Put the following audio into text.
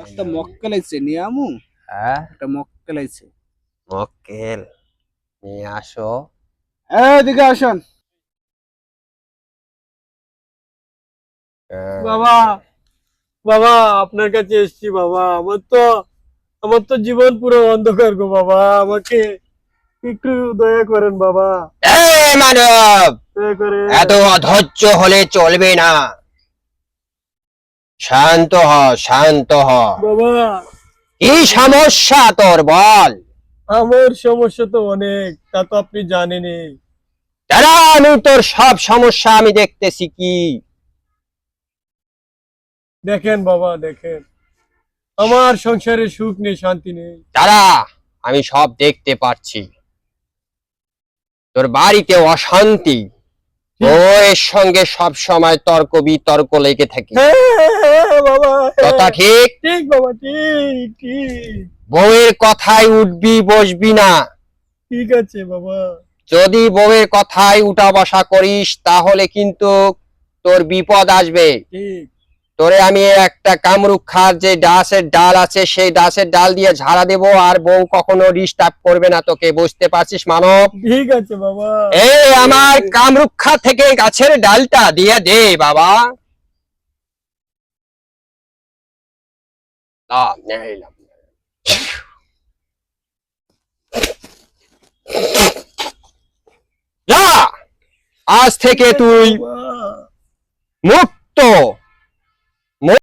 একটা মক্কেল আইছে নিয়ে আমু। হ্যাঁ, একটা মক্কেল আইছে। মক্কেল নিয়ে আসো। এদিকে আসেন। বাবা, বাবা আপনার কাছে এসেছি বাবা। আমার তো জীবন পুরো অন্ধকার গো বাবা। আমাকে একটু দয়া করেন বাবা, এই মানব, দয়া করে। এত অধৈর্য হলে চলবে না। শান্ত হ, শান্ত হ। বাবা, কি সমস্যা তোর বল? আমার সমস্যা তো অনেক, তা তো আপনি জানেনই। দাঁড়া, আমি তোর সব সমস্যা আমি দেখতেছি। কি? দেখেন বাবা, দেখেন আমার সংসারে সুখ নেই, শান্তি নেই। দাঁড়া, আমি সব দেখতে পাচ্ছি। তোর বাড়িতে অশান্তি, বউয়ের সঙ্গে সব সময় তর্ক বিতর্ক লেগে থাকে। হ্যাঁ বাবা, কথা ঠিক? ঠিক বাবা, ঠিক ঠিক বউয়ের কথায় উঠবি বসবি না। ঠিক আছে বাবা। যদি বউয়ের কথায় উঠা বসা করিস তাহলে কিন্তু তোর বিপদ আসবে। ঠিক। তোরে আমি একটা কামরুক্ষার যে ডাসের ডাল আছে সেই ডাসের ডাল দিয়ে ঝাড়া দেব, আর বউ কখনো ডিস্টার্ব করবে না তোকে। বুঝতে পারছিস মানব? ঠিক আছে বাবা। এই আমার কামরুক্ষা থেকে গাছের ডালটা দিয়ে দে বাবা। নিলাম। যা, আজ থেকে তুই বাবা, মুক্ত।